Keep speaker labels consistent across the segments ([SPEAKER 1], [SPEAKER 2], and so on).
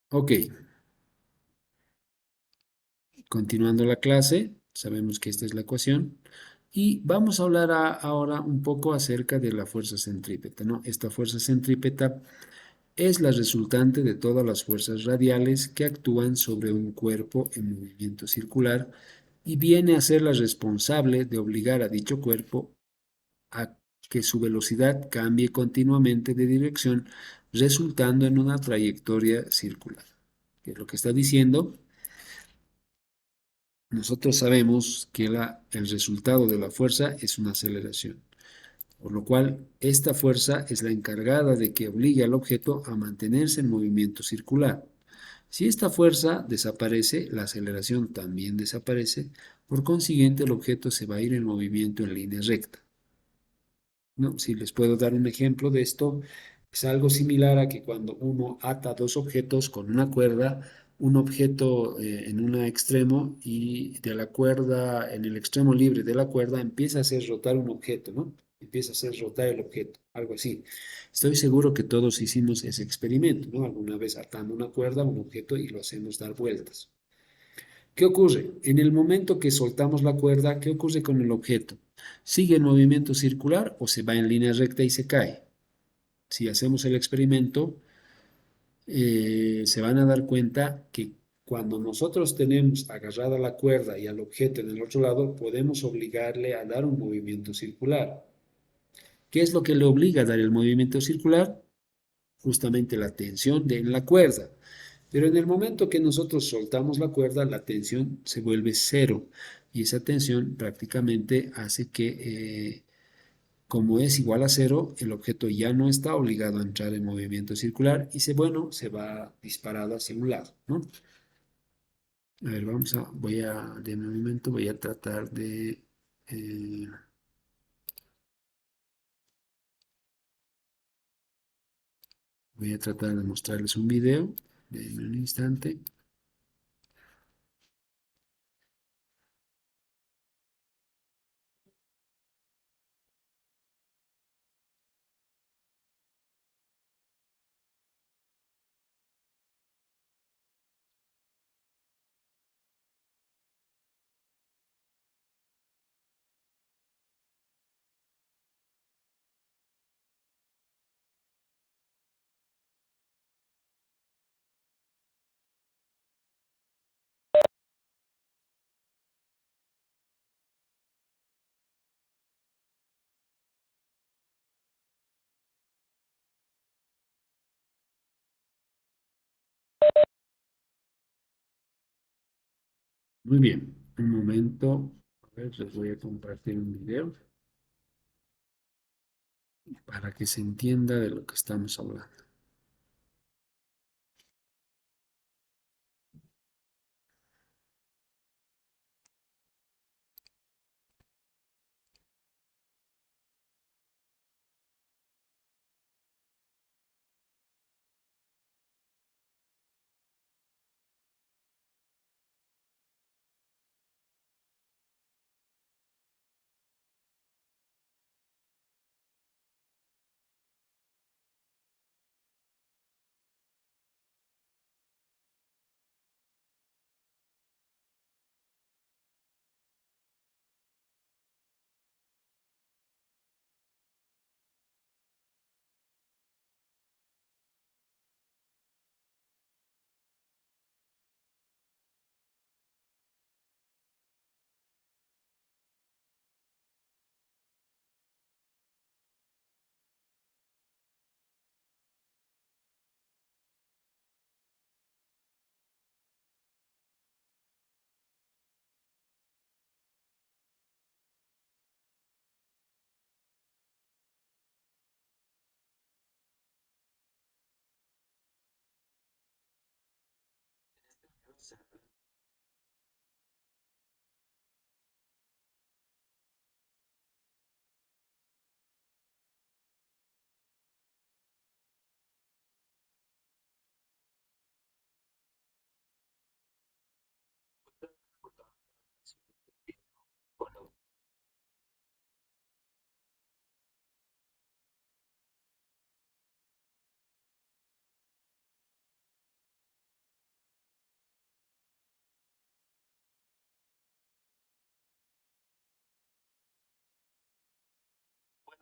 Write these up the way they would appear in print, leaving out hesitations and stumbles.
[SPEAKER 1] Ok, continuando la clase, sabemos que esta es la ecuación y vamos a hablar ahora un poco acerca de la fuerza centrípeta, ¿no? Esta fuerza centrípeta es la resultante de todas las fuerzas radiales que actúan sobre un cuerpo en movimiento circular y viene a ser la responsable de obligar a dicho cuerpo a que su velocidad cambie continuamente de dirección, resultando en una trayectoria circular. ¿Qué es lo que está diciendo? Nosotros sabemos que el resultado de la fuerza es una aceleración, por lo cual esta fuerza es la encargada de que obligue al objeto a mantenerse en movimiento circular. Si esta fuerza desaparece, la aceleración también desaparece, por consiguiente el objeto se va a ir en movimiento en línea recta. ¿No? Si les puedo dar un ejemplo de esto, es algo similar a que cuando uno ata dos objetos con una cuerda, un objeto en un extremo y de la cuerda, en el extremo libre de la cuerda, empieza a hacer rotar un objeto, ¿no? Empieza a hacer rotar el objeto, algo así. Estoy seguro que todos hicimos ese experimento, ¿no? Alguna vez atando una cuerda a un objeto y lo hacemos dar vueltas. ¿Qué ocurre? En el momento que soltamos la cuerda, ¿qué ocurre con el objeto? ¿Sigue en movimiento circular o se va en línea recta y se cae? Si hacemos el experimento, se van a dar cuenta que cuando nosotros tenemos agarrada la cuerda y al objeto en el otro lado, podemos obligarle a dar un movimiento circular. ¿Qué es lo que le obliga a dar el movimiento circular? Justamente la tensión en la cuerda. Pero en el momento que nosotros soltamos la cuerda, la tensión se vuelve cero y esa tensión prácticamente hace que, como es igual a cero, el objeto ya no está obligado a entrar en movimiento circular y bueno, se va disparado hacia un lado, ¿no? A ver, de momento voy a tratar eh, voy a tratar de mostrarles un video en un instante. Muy bien, un momento. A ver, les voy a compartir un video para que se entienda de lo que estamos hablando.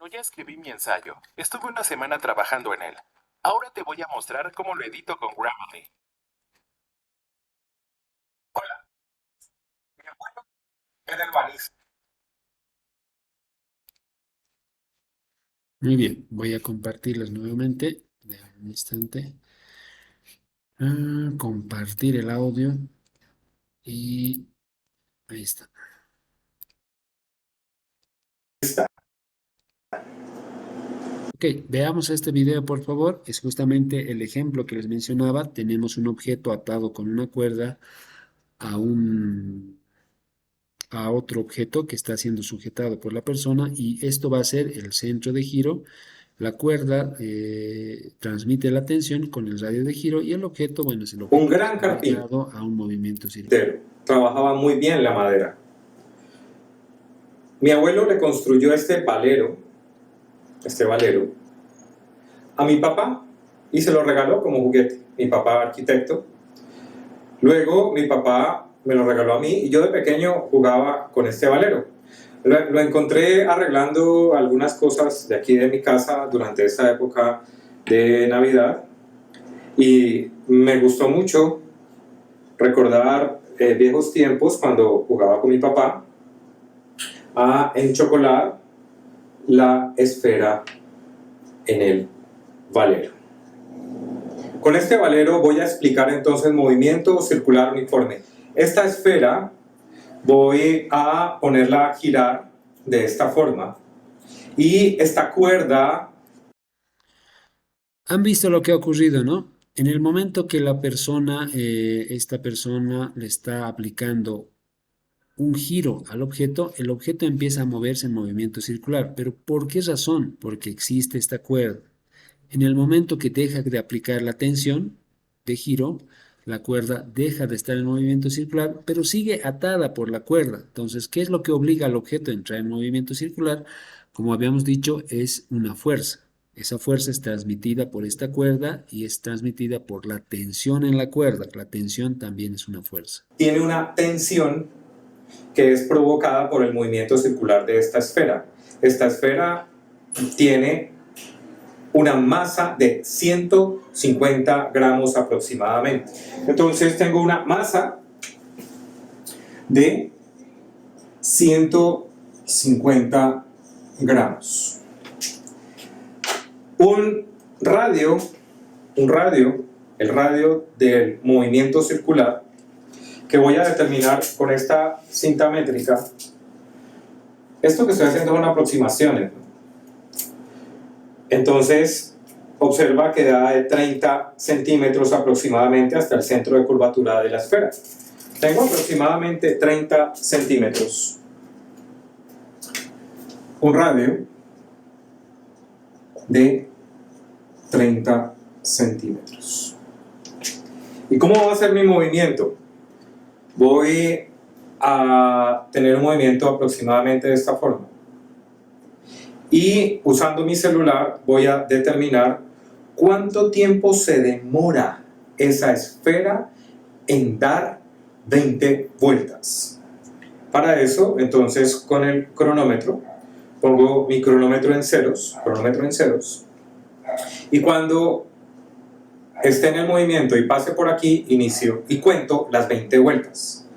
[SPEAKER 2] ya escribí mi ensayo. Estuve una semana trabajando en él. Ahora te voy a mostrar cómo lo edito con Grammarly. Hola, mi abuelo era urbanista.
[SPEAKER 1] Muy bien, voy a compartirlas nuevamente. Déjame un instante. Compartir el audio y ahí está. Ok, veamos este video por favor. Es justamente el ejemplo que les mencionaba. Tenemos un objeto atado con una cuerda a a otro objeto que está siendo sujetado por la persona y esto va a ser el centro de giro. La cuerda transmite la tensión con el radio de giro y el objeto, bueno, es el
[SPEAKER 3] Un
[SPEAKER 1] objeto que
[SPEAKER 3] gran
[SPEAKER 1] está
[SPEAKER 3] carpintero,
[SPEAKER 1] orientado a un movimiento circular.
[SPEAKER 3] trabajaba muy bien la madera. Mi abuelo le construyó este valero, a mi papá y se lo regaló como juguete. Mi papá arquitecto. Luego mi papá me lo regaló a mí y yo de pequeño jugaba con este valero. Lo encontré arreglando algunas cosas de aquí de mi casa durante esta época de Navidad y me gustó mucho recordar viejos tiempos cuando jugaba con mi papá a enchocolar la esfera en el valero. Con este valero voy a explicar entonces movimiento circular uniforme. Esta esfera voy a ponerla a girar de esta forma y esta cuerda.
[SPEAKER 1] Han visto lo que ha ocurrido, ¿no? En el momento que la persona, esta persona le está aplicando un giro al objeto, el objeto empieza a moverse en movimiento circular. ¿Pero por qué razón? Porque existe esta cuerda. En el momento que deja de aplicar la tensión de giro, la cuerda deja de estar en movimiento circular, pero sigue atada por la cuerda. Entonces, ¿qué es lo que obliga al objeto a entrar en movimiento circular? Como habíamos dicho, es una fuerza. Esa fuerza es transmitida por esta cuerda y es transmitida por la tensión en la cuerda. La tensión también es una fuerza.
[SPEAKER 3] Tiene una tensión que es provocada por el movimiento circular de esta esfera. Esta esfera tiene una masa de 150 gramos aproximadamente. Entonces tengo una masa de 150 gramos. Un radio, el radio del movimiento circular, que voy a determinar con esta cinta métrica. Esto que estoy haciendo son aproximaciones. Entonces, observa que da de 30 centímetros aproximadamente hasta el centro de curvatura de la esfera. Tengo aproximadamente 30 centímetros. Un radio de 30 centímetros. ¿Y cómo va a ser mi movimiento? Voy a tener un movimiento aproximadamente de esta forma. Y usando mi celular voy a determinar cuánto tiempo se demora esa esfera en dar 20 vueltas. Para eso, entonces, con el cronómetro, pongo mi cronómetro en ceros, y cuando esté en el movimiento y pase por aquí, inicio y cuento las 20 vueltas.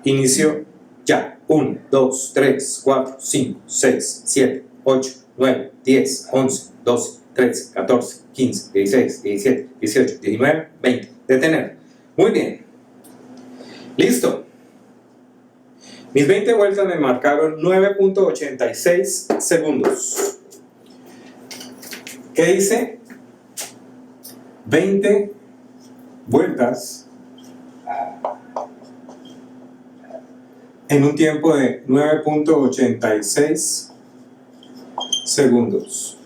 [SPEAKER 3] Inicio ya. 1, 2, 3, 4, 5, 6, 7, 8, 9, 10, 11, 12, 13, 14, 15, 16, 17, 18, 19, 20. Detener. Muy bien. Listo. Mis 20 vueltas me marcaron 9.86 segundos. ¿Qué hice? 20 vueltas en un tiempo de 9.86 segundos.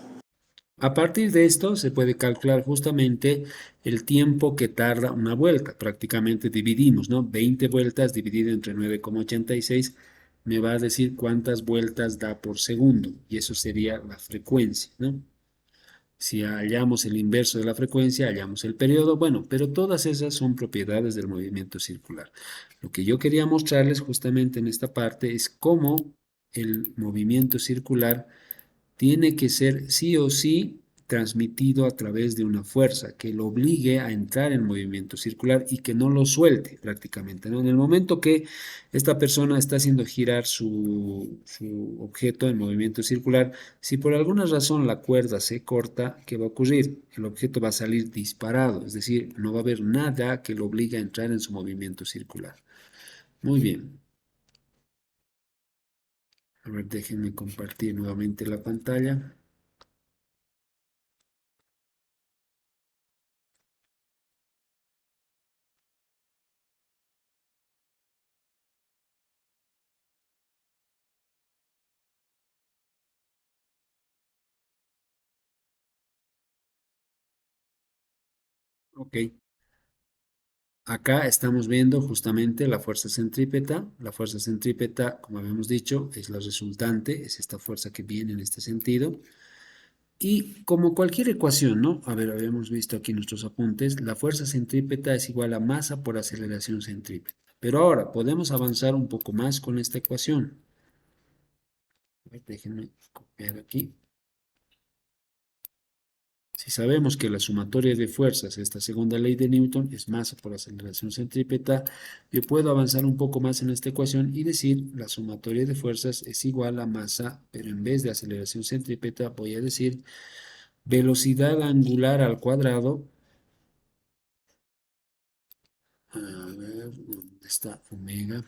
[SPEAKER 1] A partir de esto se puede calcular justamente el tiempo que tarda una vuelta. Prácticamente dividimos, ¿no? 20 vueltas dividido entre 9,86 me va a decir cuántas vueltas da por segundo y eso sería la frecuencia, ¿no? Si hallamos el inverso de la frecuencia, hallamos el periodo, bueno, pero todas esas son propiedades del movimiento circular. Lo que yo quería mostrarles justamente en esta parte es cómo el movimiento circular tiene que ser sí o sí transmitido a través de una fuerza que lo obligue a entrar en movimiento circular y que no lo suelte prácticamente, ¿no? En el momento que esta persona está haciendo girar su objeto en movimiento circular, si por alguna razón la cuerda se corta, ¿qué va a ocurrir? El objeto va a salir disparado, es decir, no va a haber nada que lo obligue a entrar en su movimiento circular. Muy bien. A ver, déjenme compartir nuevamente la pantalla. Ok. Acá estamos viendo justamente la fuerza centrípeta. La fuerza centrípeta, como habíamos dicho, es la resultante, es esta fuerza que viene en este sentido. Y como cualquier ecuación, ¿no? A ver, habíamos visto aquí nuestros apuntes, la fuerza centrípeta es igual a masa por aceleración centrípeta. Pero ahora podemos avanzar un poco más con esta ecuación. A ver, déjenme copiar aquí. Si sabemos que la sumatoria de fuerzas, esta segunda ley de Newton, es masa por aceleración centrípeta, yo puedo avanzar un poco más en esta ecuación y decir la sumatoria de fuerzas es igual a masa, pero en vez de aceleración centrípeta voy a decir velocidad angular al cuadrado. A ver, ¿dónde está omega?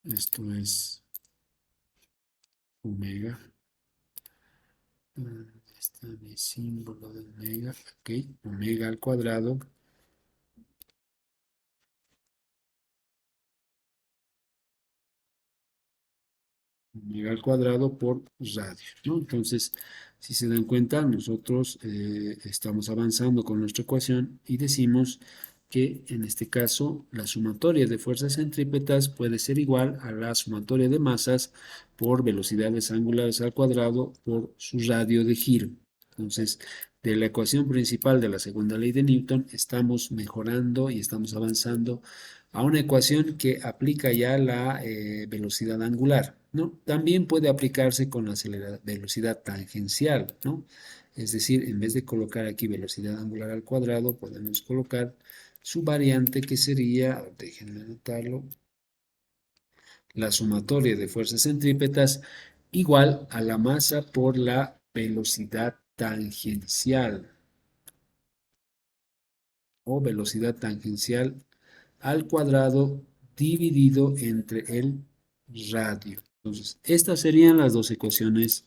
[SPEAKER 1] Esto es omega. ¿Dónde está mi símbolo de omega? Ok, omega al cuadrado. Omega al cuadrado por radio, ¿no? Entonces, si se dan cuenta, nosotros estamos avanzando con nuestra ecuación y decimos que en este caso la sumatoria de fuerzas centrípetas puede ser igual a la sumatoria de masas por velocidades angulares al cuadrado por su radio de giro. Entonces, de la ecuación principal de la segunda ley de Newton estamos mejorando y estamos avanzando a una ecuación que aplica ya la velocidad angular, ¿no? También puede aplicarse con la velocidad tangencial, ¿no? Es decir, en vez de colocar aquí velocidad angular al cuadrado, podemos colocar su variante que sería, déjenme anotarlo, la sumatoria de fuerzas centrípetas igual a la masa por la velocidad tangencial o velocidad tangencial al cuadrado dividido entre el radio. Entonces, estas serían las dos ecuaciones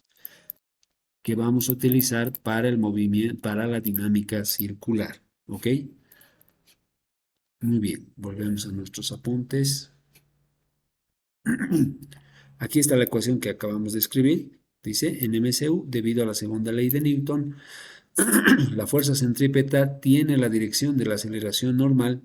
[SPEAKER 1] que vamos a utilizar para el movimiento, para la dinámica circular. ¿Ok? Muy bien, volvemos a nuestros apuntes. Aquí está la ecuación que acabamos de escribir. Dice, en MCU, debido a la segunda ley de Newton, la fuerza centrípeta tiene la dirección de la aceleración normal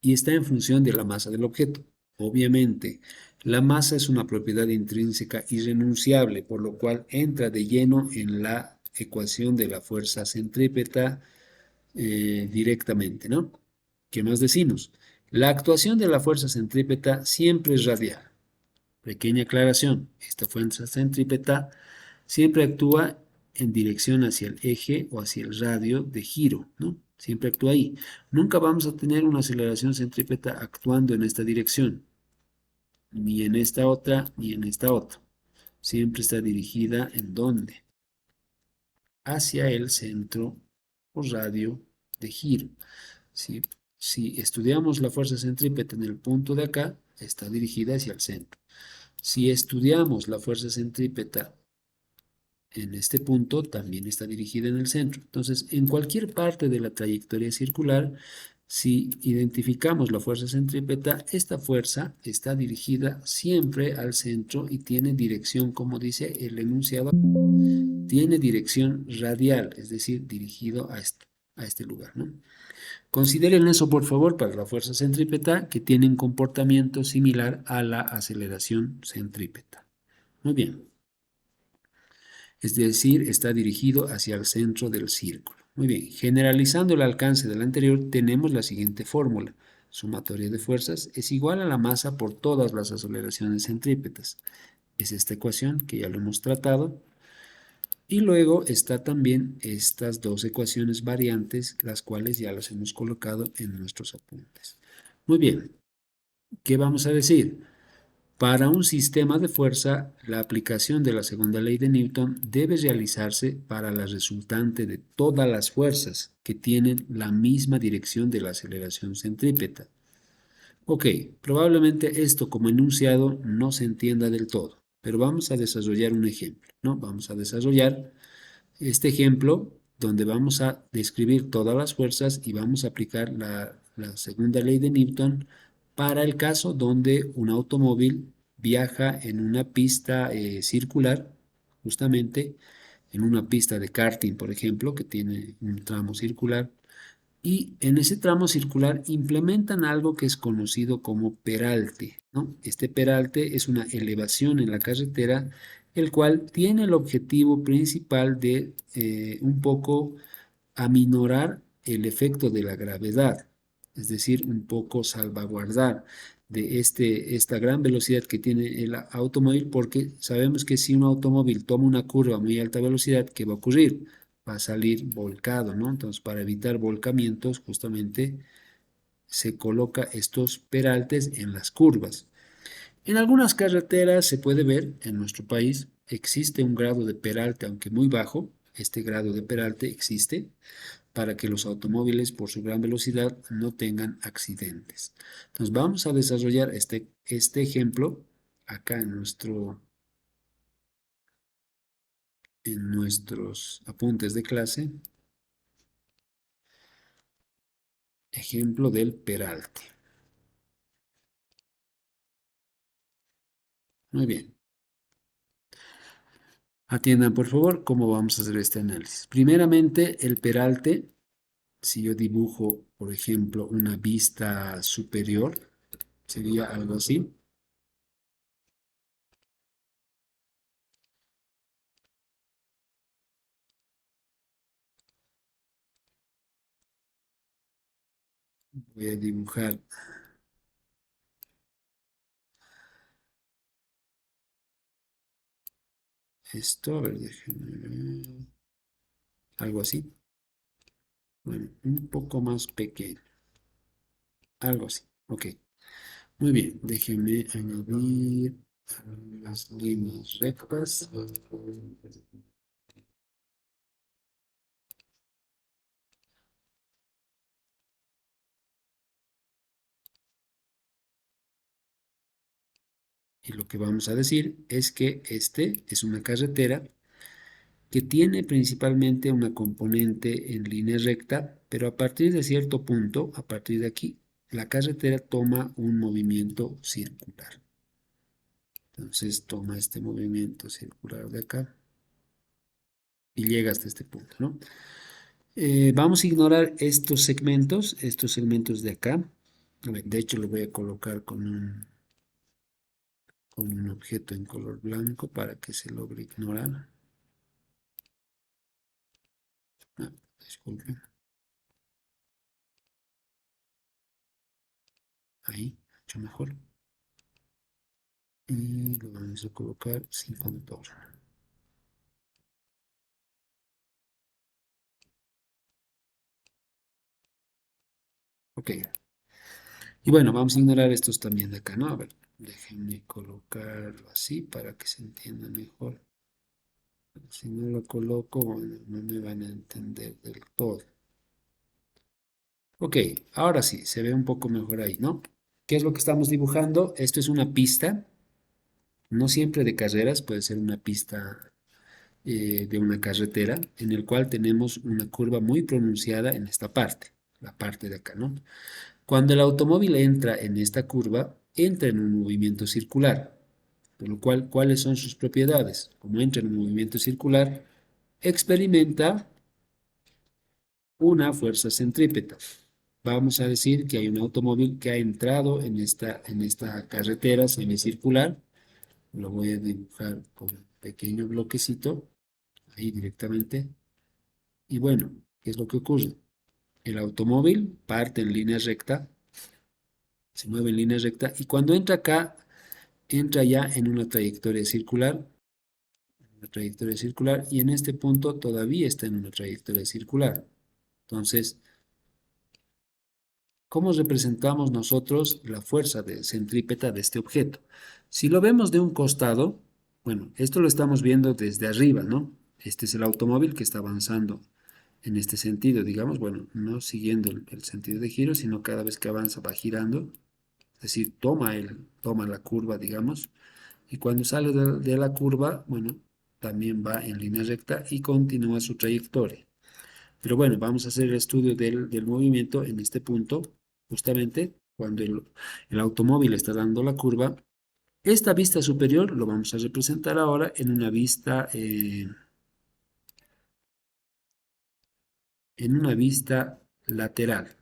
[SPEAKER 1] y está en función de la masa del objeto. Obviamente, la masa es una propiedad intrínseca irrenunciable, por lo cual entra de lleno en la ecuación de la fuerza centrípeta directamente, ¿no? ¿Qué más decimos? La actuación de la fuerza centrípeta siempre es radial. Pequeña aclaración, esta fuerza centrípeta siempre actúa en dirección hacia el eje o hacia el radio de giro, ¿no? Siempre actúa ahí. Nunca vamos a tener una aceleración centrípeta actuando en esta dirección, ni en esta otra, ni en esta otra. Siempre está dirigida en dónde? Hacia el centro o radio de giro. Si estudiamos la fuerza centrípeta en el punto de acá, está dirigida hacia el centro. Si estudiamos la fuerza centrípeta en este punto, también está dirigida en el centro. Entonces, en cualquier parte de la trayectoria circular, si identificamos la fuerza centrípeta, esta fuerza está dirigida siempre al centro y tiene dirección, como dice el enunciado, tiene dirección radial, es decir, dirigido a este lugar, ¿no? Consideren eso, por favor, para la fuerza centrípeta, que tiene un comportamiento similar a la aceleración centrípeta. Muy bien. Es decir, está dirigido hacia el centro del círculo. Muy bien, generalizando el alcance del anterior, tenemos la siguiente fórmula. sumatoria de fuerzas, es igual a la masa por todas las aceleraciones centrípetas. Es esta ecuación que ya lo hemos tratado. Y luego está también estas dos ecuaciones variantes, las cuales ya las hemos colocado en nuestros apuntes. Muy bien, ¿qué vamos a decir? Para un sistema de fuerza, la aplicación de la segunda ley de Newton debe realizarse para la resultante de todas las fuerzas que tienen la misma dirección de la aceleración centrípeta. Ok, probablemente esto como enunciado no se entienda del todo, pero vamos a desarrollar un ejemplo, ¿no? Vamos a desarrollar este ejemplo donde vamos a describir todas las fuerzas y vamos a aplicar la segunda ley de Newton para el caso donde un automóvil viaja en una pista circular, justamente en una pista de karting, por ejemplo, que tiene un tramo circular, y en ese tramo circular implementan algo que es conocido como peralte, ¿no? Este peralte es una elevación en la carretera, el cual tiene el objetivo principal de un poco aminorar el efecto de la gravedad, es decir, un poco salvaguardar de esta gran velocidad que tiene el automóvil, porque sabemos que si un automóvil toma una curva a muy alta velocidad, ¿qué va a ocurrir? Va a salir volcado, ¿no? Entonces, para evitar volcamientos, justamente se coloca estos peraltes en las curvas. En algunas carreteras se puede ver, en nuestro país, existe un grado de peralte, aunque muy bajo, este grado de peralte existe para que los automóviles por su gran velocidad no tengan accidentes. Entonces vamos a desarrollar este ejemplo acá en nuestros apuntes de clase. Ejemplo del peralte. Muy bien. Atiendan por favor cómo vamos a hacer este análisis. Primeramente, el peralte, si yo dibujo, por ejemplo, una vista superior, sería algo así. Voy a dibujar esto, a ver, déjenme ver, algo así. Bueno, un poco más pequeño, algo así. Ok, muy bien, déjenme añadir las líneas rectas. Y lo que vamos a decir es que este es una carretera que tiene principalmente una componente en línea recta, pero a partir de cierto punto, a partir de aquí, la carretera toma un movimiento circular. Entonces toma este movimiento circular de acá y llega hasta este punto, ¿no? Vamos a ignorar estos segmentos de acá. A ver, de hecho, lo voy a colocar con un objeto en color blanco para que se logre ignorar. Ah, disculpen. Ahí, mucho mejor. Y lo vamos a colocar sin contorno. Ok. Y bueno, vamos a ignorar estos también de acá, ¿no? A ver, déjenme colocarlo así para que se entienda mejor. Si no lo coloco, bueno, no me van a entender del todo. Ok, ahora sí, se ve un poco mejor ahí, ¿no? ¿Qué es lo que estamos dibujando? Esto es una pista, no siempre de carreras, puede ser una pista de una carretera, en el cual tenemos una curva muy pronunciada en esta parte, la parte de acá, ¿no? Cuando el automóvil entra en esta curva, entra en un movimiento circular, por lo cual, ¿cuáles son sus propiedades? Como entra en un movimiento circular, experimenta una fuerza centrípeta. Vamos a decir que hay un automóvil que ha entrado en esta carretera semicircular. Lo voy a dibujar con un pequeño bloquecito, ahí directamente. Y bueno, ¿qué es lo que ocurre? El automóvil parte en línea recta se mueve en línea recta, y cuando entra acá, entra ya en una trayectoria circular, y en este punto todavía está en una trayectoria circular. Entonces, ¿cómo representamos nosotros la fuerza de centrípeta de este objeto? Si lo vemos de un costado, bueno, esto lo estamos viendo desde arriba, ¿no? Este es el automóvil que está avanzando en este sentido, digamos, bueno, no siguiendo el sentido de giro, sino cada vez que avanza va girando, es decir, toma la curva, digamos, y cuando sale de la curva, bueno, también va en línea recta y continúa su trayectoria. Pero bueno, vamos a hacer el estudio del movimiento en este punto, justamente cuando el automóvil está dando la curva. Esta vista superior lo vamos a representar ahora en una vista lateral.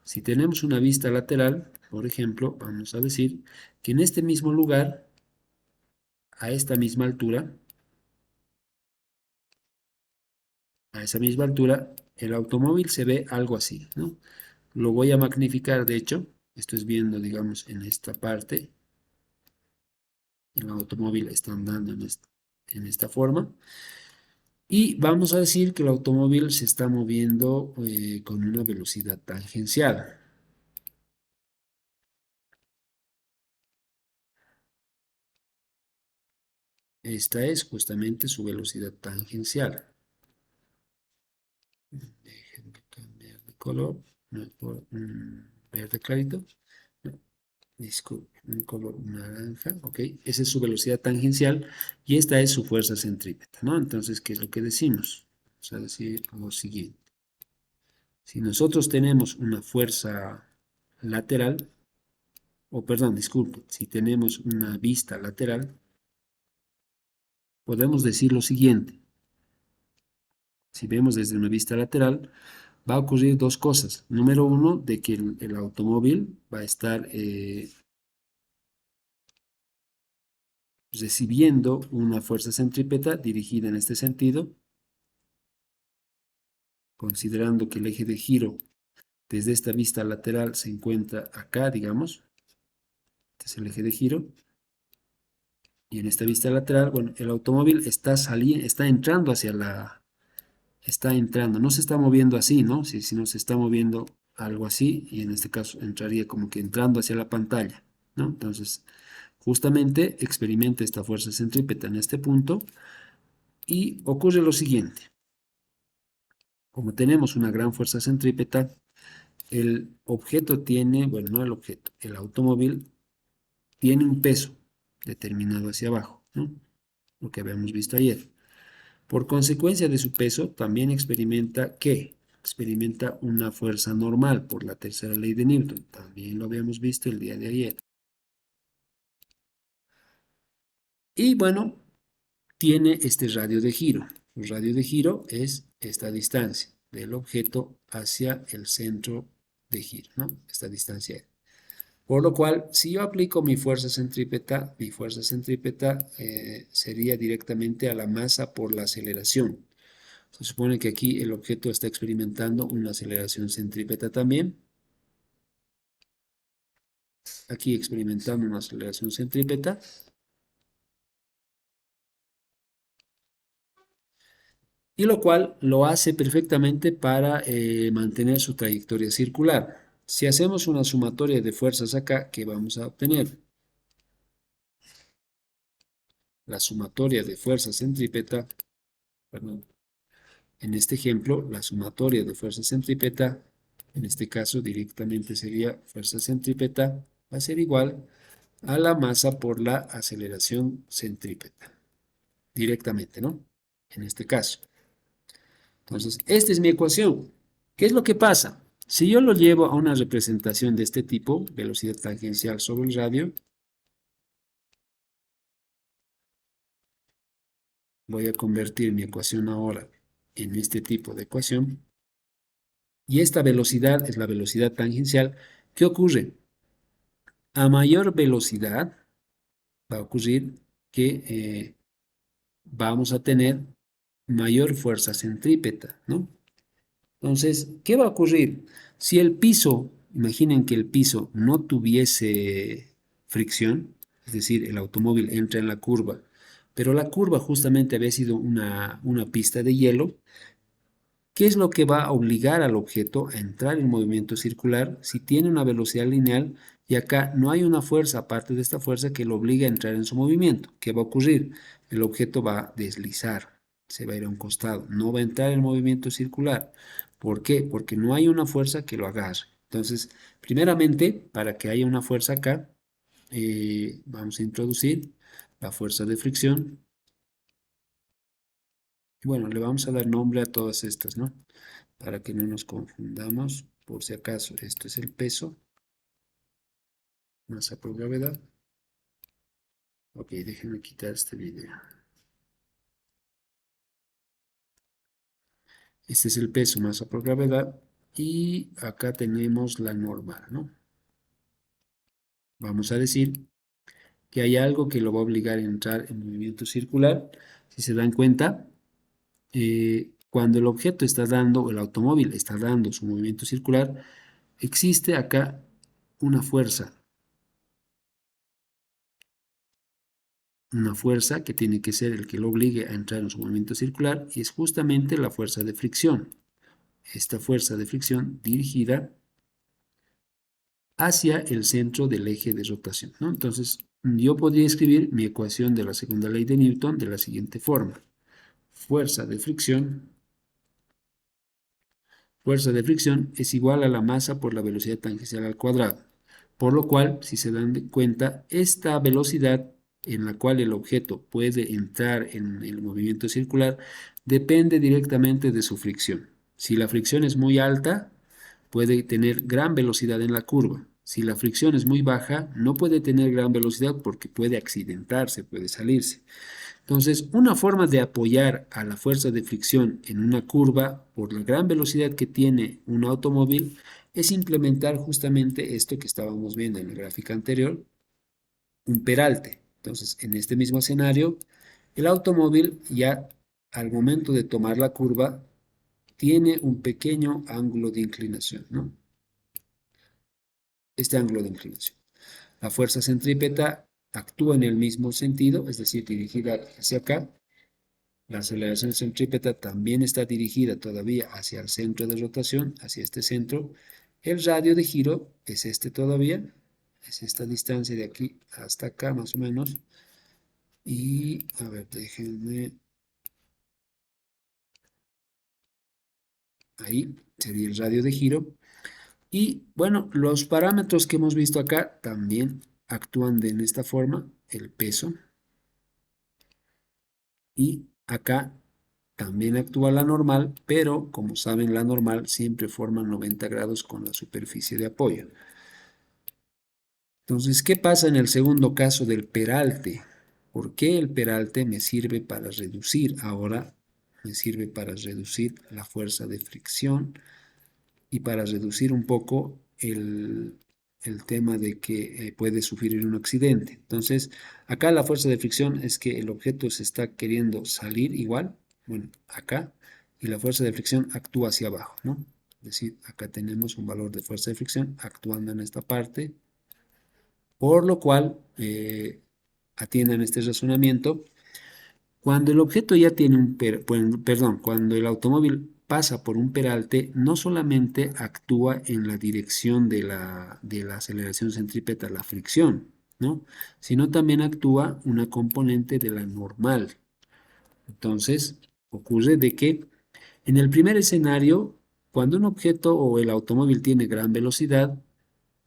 [SPEAKER 1] Si tenemos una vista lateral, por ejemplo, vamos a decir que en este mismo lugar, a esta misma altura, a esa misma altura, el automóvil se ve algo así, ¿no? Lo voy a magnificar, de hecho, esto es viendo, digamos, en esta parte, el automóvil está andando en esta forma, y vamos a decir que el automóvil se está moviendo con una velocidad tangencial. Esta es justamente su velocidad tangencial. Déjenme cambiar de color, no, por verde clarito. No, disculpe, un color naranja, ok. Esa es su velocidad tangencial y esta es su fuerza centrípeta, ¿no? Entonces, ¿qué es lo que decimos? Vamos a decir lo siguiente. Si nosotros tenemos una fuerza lateral, o perdón, disculpe, si tenemos una vista lateral, podemos decir lo siguiente. Si vemos desde una vista lateral, va a ocurrir dos cosas. Número uno, de que el automóvil va a estar recibiendo una fuerza centrípeta dirigida en este sentido, considerando que el eje de giro desde esta vista lateral se encuentra acá, digamos. Este es el eje de giro. Y en esta vista lateral, bueno, el automóvil está entrando está entrando, no se está moviendo así, ¿no? Si no se está moviendo algo así, y en este caso entraría como que entrando hacia la pantalla, ¿no? Entonces, justamente experimenta esta fuerza centrípeta en este punto y ocurre lo siguiente. Como tenemos una gran fuerza centrípeta, el objeto tiene, bueno, no el objeto, el automóvil tiene un peso determinado hacia abajo, ¿no? Lo que habíamos visto ayer. Por consecuencia de su peso, también experimenta, ¿qué? Experimenta una fuerza normal por la tercera ley de Newton. También lo habíamos visto el día de ayer. Y bueno, tiene este radio de giro. El radio de giro es esta distancia del objeto hacia el centro de giro, ¿no? Esta distancia. Por lo cual, si yo aplico mi fuerza centrípeta sería directamente a la masa por la aceleración. Se supone que aquí el objeto está experimentando una aceleración centrípeta también. Aquí experimentando una aceleración centrípeta. Y lo cual lo hace perfectamente para mantener su trayectoria circular. Si hacemos una sumatoria de fuerzas acá, ¿qué vamos a obtener? La sumatoria de fuerzas centrípeta, perdón, en este ejemplo, la sumatoria de fuerza centrípeta, en este caso directamente sería fuerza centrípeta, va a ser igual a la masa por la aceleración centrípeta, directamente, ¿no? En este caso. Entonces, esta es mi ecuación. ¿Qué es lo que pasa? Si yo lo llevo a una representación de este tipo, velocidad tangencial sobre el radio, voy a convertir mi ecuación ahora en este tipo de ecuación. Y esta velocidad es la velocidad tangencial. ¿Qué ocurre? A mayor velocidad va a ocurrir que vamos a tener mayor fuerza centrípeta, ¿no? Entonces, ¿qué va a ocurrir? Si el piso Imaginen que el piso no tuviese fricción, es decir, el automóvil entra en la curva, pero la curva justamente había sido una pista de hielo. ¿Qué es lo que va a obligar al objeto a entrar en movimiento circular si tiene una velocidad lineal y acá no hay una fuerza aparte de esta fuerza que lo obligue a entrar en su movimiento? ¿Qué va a ocurrir? El objeto va a deslizar, se va a ir a un costado, no va a entrar en movimiento circular. ¿Por qué? Porque no hay una fuerza que lo agarre. Entonces, primeramente, para que haya una fuerza acá, vamos a introducir la fuerza de fricción. Y bueno, le vamos a dar nombre a todas estas, ¿no? Para que no nos confundamos, por si acaso, esto es el peso, masa por gravedad. Ok, déjenme quitar este video. Este es el peso, masa por gravedad, y acá tenemos la normal, ¿no? Vamos a decir que hay algo que lo va a obligar a entrar en movimiento circular. Si se dan cuenta, cuando el objeto está dando, o el automóvil está dando su movimiento circular, existe acá una fuerza que tiene que ser el que lo obligue a entrar en su movimiento circular, y es justamente la fuerza de fricción. Esta fuerza de fricción dirigida hacia el centro del eje de rotación, ¿no? Entonces, yo podría escribir mi ecuación de la segunda ley de Newton de la siguiente forma. Fuerza de fricción es igual a la masa por la velocidad tangencial al cuadrado. Por lo cual, si se dan cuenta, esta velocidad en la cual el objeto puede entrar en el movimiento circular depende directamente de su fricción. Si la fricción es muy alta, puede tener gran velocidad en la curva. Si la fricción es muy baja, no puede tener gran velocidad porque puede accidentarse, puede salirse. Entonces, una forma de apoyar a la fuerza de fricción en una curva por la gran velocidad que tiene un automóvil es implementar justamente esto que estábamos viendo en la gráfica anterior, un peralte. Entonces, en este mismo escenario, el automóvil ya al momento de tomar la curva tiene un pequeño ángulo de inclinación, ¿no? Este ángulo de inclinación. La fuerza centrípeta actúa en el mismo sentido, es decir, dirigida hacia acá. La aceleración centrípeta también está dirigida todavía hacia el centro de rotación, hacia este centro. El radio de giro es este todavía, es esta distancia de aquí hasta acá más o menos. Y, a ver, déjenme, ahí sería el radio de giro. Y bueno, los parámetros que hemos visto acá también actúan en esta forma, el peso. Y acá también actúa la normal, pero como saben, la normal siempre forma 90 grados con la superficie de apoyo. Entonces, ¿qué pasa en el segundo caso del peralte? ¿Por qué el peralte me sirve para reducir ahora? Me sirve para reducir la fuerza de fricción y para reducir un poco el tema de que puede sufrir un accidente. Entonces, acá la fuerza de fricción es que el objeto se está queriendo salir igual, bueno, acá, y la fuerza de fricción actúa hacia abajo, ¿no? Es decir, acá tenemos un valor de fuerza de fricción actuando en esta parte, por lo cual, atiendan este razonamiento. Cuando el objeto ya tiene perdón, cuando el automóvil pasa por un peralte, no solamente actúa en la dirección de la aceleración centrípeta, la fricción, ¿no? Sino también actúa una componente de la normal. Entonces, ocurre de que en el primer escenario, cuando un objeto o el automóvil tiene gran velocidad,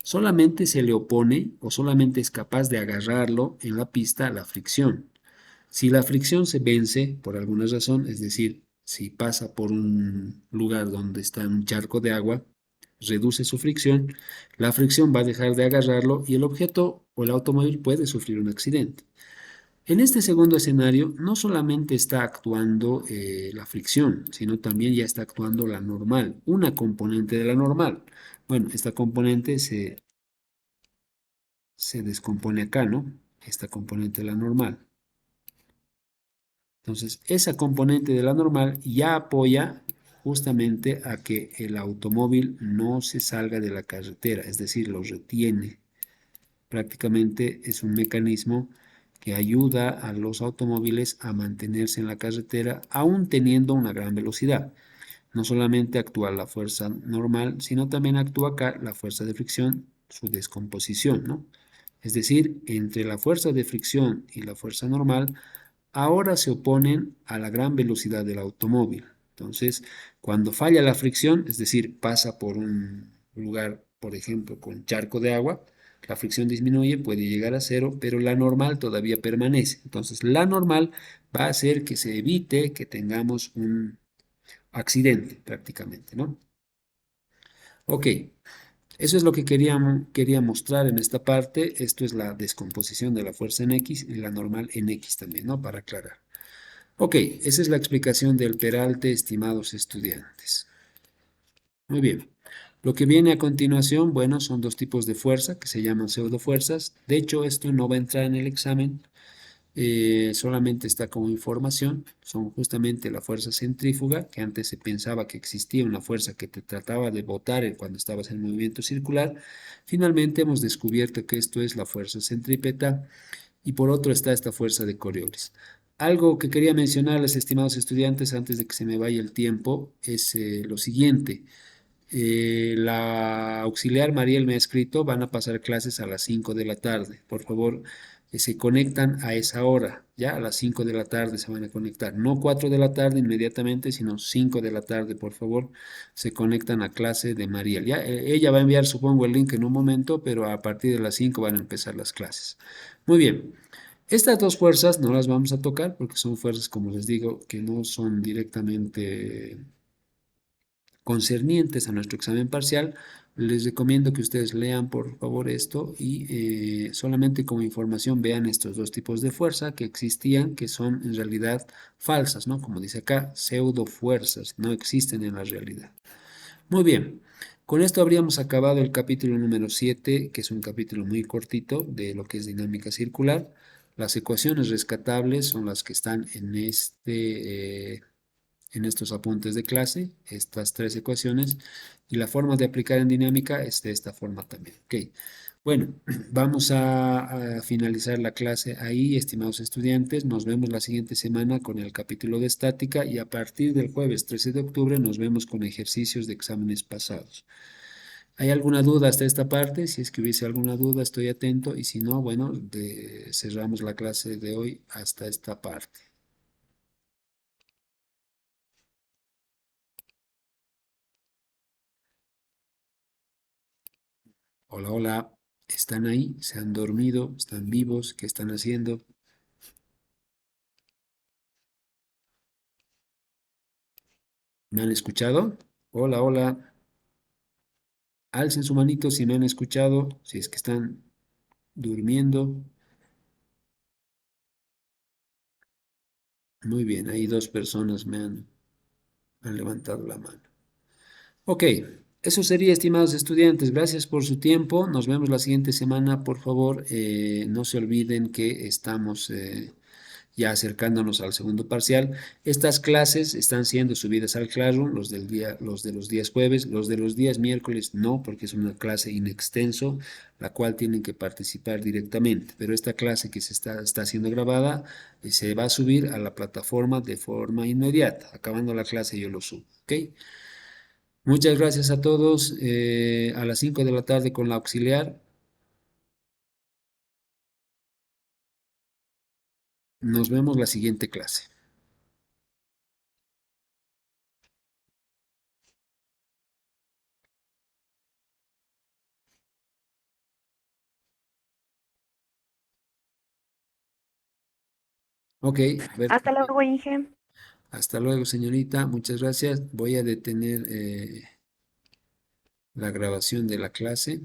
[SPEAKER 1] solamente se le opone o solamente es capaz de agarrarlo en la pista a la fricción. Si la fricción se vence por alguna razón, es decir, si pasa por un lugar donde está un charco de agua, reduce su fricción, la fricción va a dejar de agarrarlo y el objeto o el automóvil puede sufrir un accidente. En este segundo escenario, no solamente está actuando la fricción, sino también ya está actuando la normal, una componente de la normal. Bueno, esta componente se descompone acá, ¿no? Esta componente de la normal. Entonces, esa componente de la normal ya apoya justamente a que el automóvil no se salga de la carretera, es decir, lo retiene. Prácticamente es un mecanismo que ayuda a los automóviles a mantenerse en la carretera aún teniendo una gran velocidad. No solamente actúa la fuerza normal, sino también actúa acá la fuerza de fricción, su descomposición, ¿no? Es decir, entre la fuerza de fricción y la fuerza normal, ahora se oponen a la gran velocidad del automóvil. Entonces, cuando falla la fricción, es decir, pasa por un lugar, por ejemplo, con charco de agua, la fricción disminuye, puede llegar a cero, pero la normal todavía permanece. Entonces, la normal va a hacer que se evite que tengamos un accidente prácticamente, ¿no? Ok, eso es lo que quería mostrar en esta parte. Esto es la descomposición de la fuerza en X y la normal en X también, ¿no? Para aclarar. Ok, esa es la explicación del peralte, estimados estudiantes. Muy bien. Lo que viene a continuación, bueno, son dos tipos de fuerza que se llaman pseudofuerzas. De hecho, esto no va a entrar en el examen, solamente está como información. Son justamente la fuerza centrífuga, que antes se pensaba que existía una fuerza que te trataba de botar cuando estabas en movimiento circular. Finalmente hemos descubierto que esto es la fuerza centrípeta y por otro está esta fuerza de Coriolis. Algo que quería mencionarles, estimados estudiantes, antes de que se me vaya el tiempo, es lo siguiente. La auxiliar Mariel me ha escrito, van a pasar clases a las 5 de la tarde. Por favor, se conectan a esa hora, ya a las 5 de la tarde se van a conectar. No 4 de la tarde inmediatamente, sino 5 de la tarde, por favor, se conectan a clase de Mariel. Ya, ella va a enviar, supongo, el link en un momento, pero a partir de las 5 van a empezar las clases. Muy bien. Estas dos fuerzas no las vamos a tocar porque son fuerzas, como les digo, que no son directamente concernientes a nuestro examen parcial. Les recomiendo que ustedes lean por favor esto y solamente como información vean estos dos tipos de fuerza que existían, que son en realidad falsas, ¿no? Como dice acá, pseudo fuerzas, no existen en la realidad. Muy bien, con esto habríamos acabado el capítulo número 7, que es un capítulo muy cortito de lo que es dinámica circular. Las ecuaciones rescatables son las que están en estos apuntes de clase, estas tres ecuaciones, y la forma de aplicar en dinámica es de esta forma también. Ok, bueno, vamos a finalizar la clase ahí, estimados estudiantes. Nos vemos la siguiente semana con el capítulo de estática y a partir del jueves 13 de octubre nos vemos con ejercicios de exámenes pasados. ¿Hay alguna duda hasta esta parte? Si es que hubiese alguna duda, estoy atento y si no, bueno, cerramos la clase de hoy hasta esta parte. Hola, hola, ¿están ahí? ¿Se han dormido? ¿Están vivos? ¿Qué están haciendo? ¿Me han escuchado? Hola, hola, alcen su manito si me han escuchado, si es que están durmiendo. Muy bien, ahí dos personas han levantado la mano. Ok, eso sería, estimados estudiantes. Gracias por su tiempo. Nos vemos la siguiente semana. Por favor, no se olviden que estamos ya acercándonos al segundo parcial. Estas clases están siendo subidas al Classroom, los de los días jueves, los de los días miércoles no, porque es una clase in extenso, la cual tienen que participar directamente. Pero esta clase que está siendo grabada se va a subir a la plataforma de forma inmediata. Acabando la clase yo lo subo, ¿ok? Muchas gracias a todos. A las 5 de la tarde con la auxiliar. Nos vemos la siguiente clase. Ok, a ver.
[SPEAKER 4] Hasta luego, Inge.
[SPEAKER 1] Hasta luego, señorita. Muchas gracias. Voy a detener la grabación de la clase.